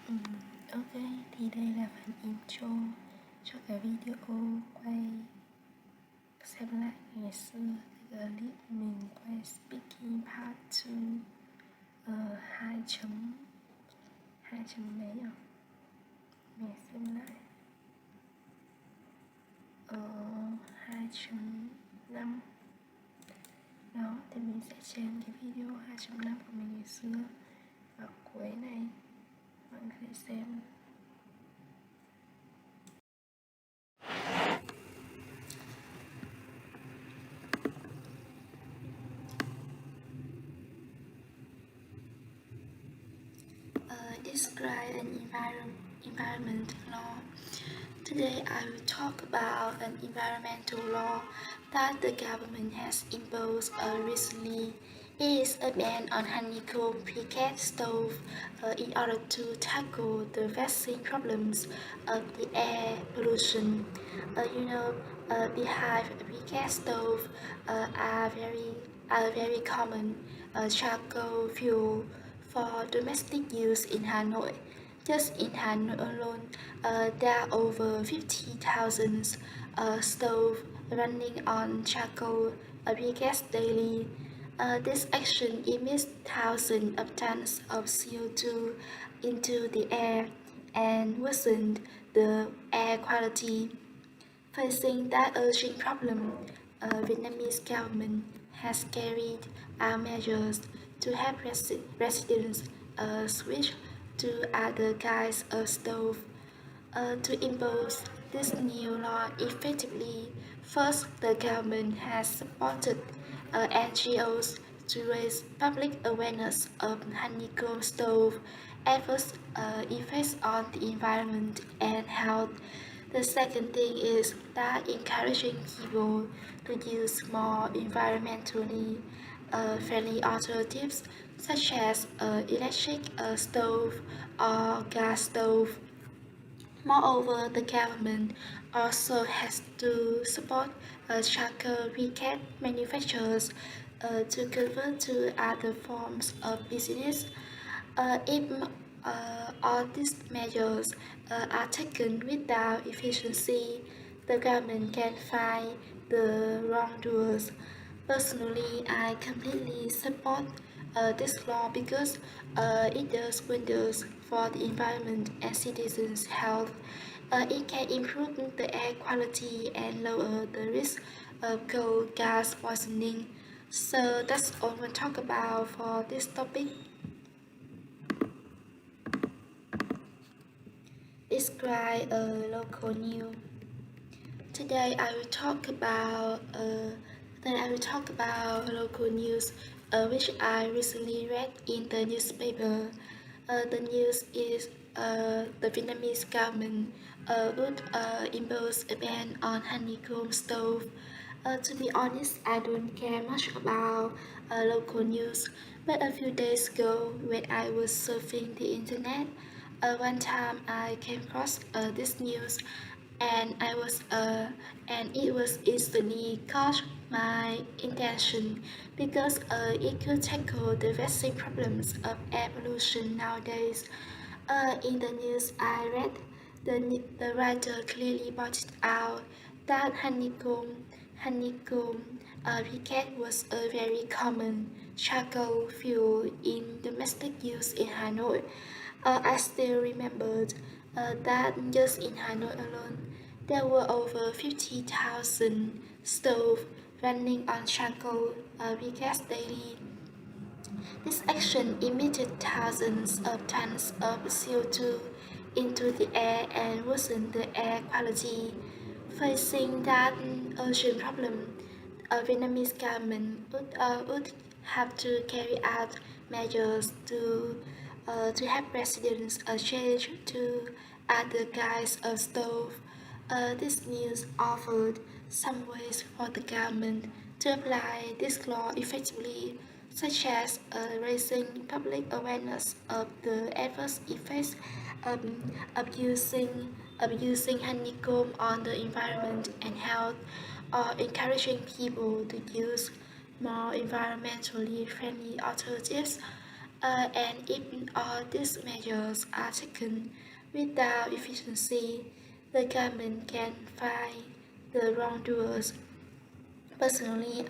Ừm, ok, thì đây là phần intro cho cái video quay xem lại ngày xưa cái clip mình quay speaking part 2 2 chấm 2 chấm mấy nhỉ? Mình xem lại 2.5 đó, thì mình sẽ chèn cái video 2.5 của mình ngày xưa vào cuối này, mọi người hãy xem. Describe an environment law. Today I will talk about an environmental law that the government has imposed recently. It is a ban on honeycomb briquette stove in order to tackle the vexing problems of the air pollution. Beehive briquette stove are very common charcoal fuel for domestic use in Hanoi. Just in Hanoi alone, there are over 50,000 stoves running on charcoal briquettes daily. This action emits thousands of tons of CO2 into the air and worsened the air quality. Facing that urgent problem, Vietnamese government has carried out measures to help residents switch to other kinds of stove. To impose this new law effectively, first the government has supported NGOs to raise public awareness of honeycomb stove efforts effects on the environment and health. The second thing is that encouraging people to use more environmentally friendly alternatives such as electric stove or gas stove. Moreover, the government also has to support charcoal briquette manufacturers to convert to other forms of business. If all these measures are taken without efficiency, the government can find the wrongdoers. Personally, I completely support this law because it does wonders for the environment and citizens' health. It can improve the air quality and lower the risk of coal gas poisoning. So that's all we'll talk about for this topic. Describe a local news. Today I will talk about local news which I recently read in the newspaper. The news is the Vietnamese government would impose a ban on honeycomb stove. To be honest, I don't care much about local news, but a few days ago when I was surfing the internet, one time I came across this news and it was instantly caught my attention because it could tackle the vexing problems of air pollution nowadays. In the news I read, the writer clearly pointed out that honeycomb briquette was a very common charcoal fuel in domestic use in Hanoi. I still remembered that just in Hanoi alone, there were over 50,000 stoves running on charcoal briquettes daily. This action emitted thousands of tons of CO2 into the air and worsened the air quality. Facing that urgent problem, a Vietnamese government would have to carry out measures to help residents change to other kinds of stove. This news offered some ways for the government to apply this law effectively, such as raising public awareness of the adverse effects of using honeycomb on the environment and health, or encouraging people to use more environmentally friendly alternatives. And if all these measures are taken without efficiency, the government can find the wrongdoers. Personally,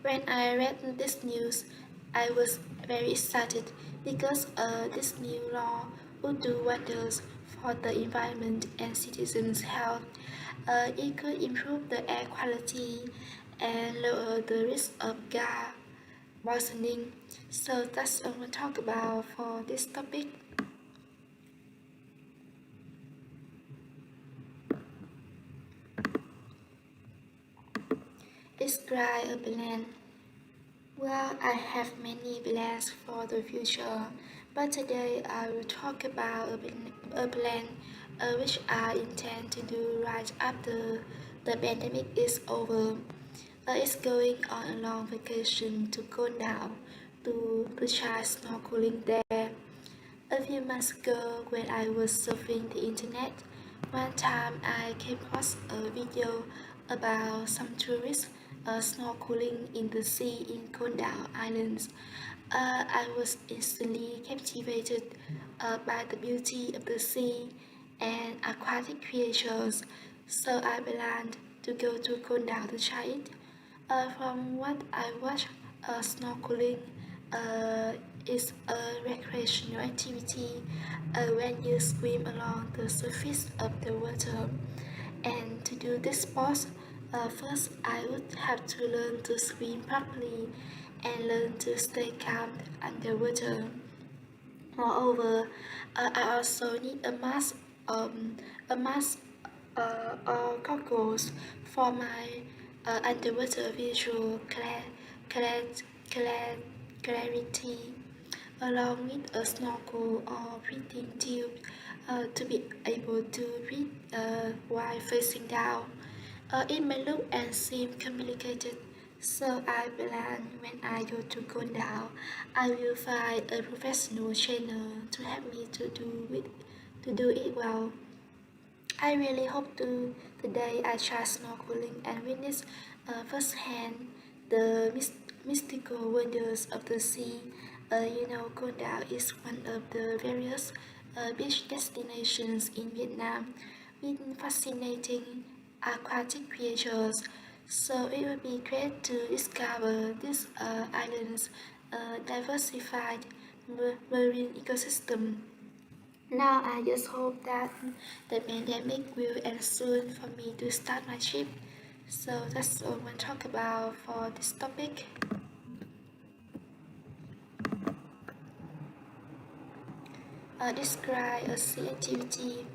when I read this news, I was very excited because this new law would do wonders for the environment and citizens' health. It could improve the air quality and lower the risk of gas poisoning. So that's all we'll talk about for this topic. Describe a plan. Well, I have many plans for the future, but today I will talk about a plan which I intend to do right after the pandemic is over. It's going on a long vacation to Gondal to try snorkeling there. A few months ago, when I was surfing the internet, one time I came across a video about some tourists snorkeling in the sea in Kondal Islands. I was instantly captivated by the beauty of the sea and aquatic creatures, so I planned to go to Kondal to try it. From what I watched, snorkeling uh, is a recreational activity when you swim along the surface of the water. And to do this sport, first I would have to learn to swim properly and learn to stay calm underwater. Moreover, I also need a mask or goggles for my underwater visual cla- clarity, along with a snorkel or breathing tube to be able to breathe while facing down. It may look and seem complicated, so I plan when I go to Gondal, I will find a professional trainer to help me to do it well. I really hope to today I try snorkeling and witness firsthand the mystical wonders of the sea. Gondal is one of the various beach destinations in Vietnam with fascinating aquatic creatures. So it would be great to discover this island's diversified marine ecosystem. Now I just hope that the pandemic will end soon for me to start my trip. So that's all I want to talk about for this topic. Describe a sea activity.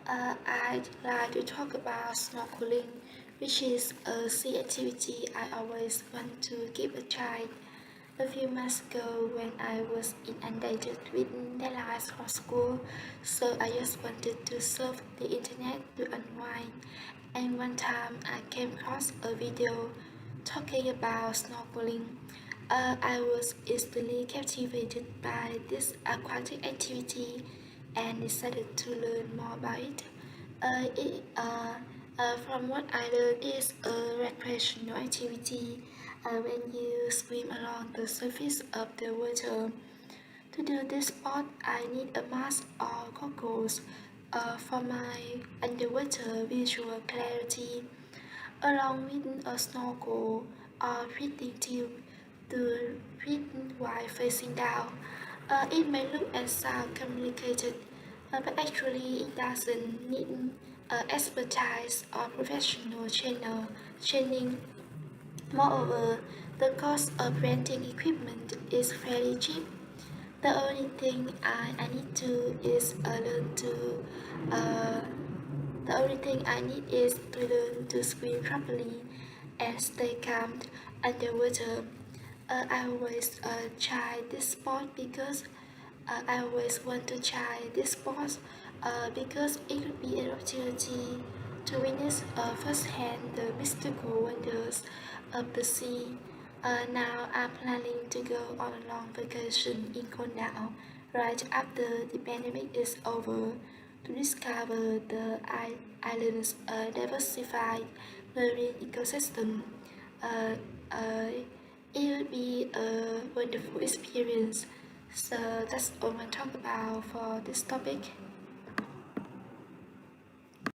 I'd like to talk about snorkeling, which is a sea activity I always want to give a try. A few months ago, when I was inundated with deadlines for school, so I just wanted to surf the internet to unwind. And one time I came across a video talking about snorkeling. I was instantly captivated by this aquatic activity and decided to learn more about it. From what I learned, it's a recreational activity when you swim along the surface of the water. To do this sport, I need a mask or goggles for my underwater visual clarity, along with a snorkel or breathing tube to breathe while facing down. It may look and sound complicated, but actually it doesn't need expertise or professional training. Moreover, the cost of renting equipment is fairly cheap. The only thing I need to is learn to uh, the only thing I need is to learn to swim properly and stay calm underwater. I always try this sport because I always want to try this sport because it could be an opportunity to witness firsthand the mystical wonders of the sea. Now I'm planning to go on a long vacation in Gondal right after the pandemic is over to discover the island's diversified marine ecosystem. Uh, uh, it will be a wonderful experience. So that's all I talk about for this topic.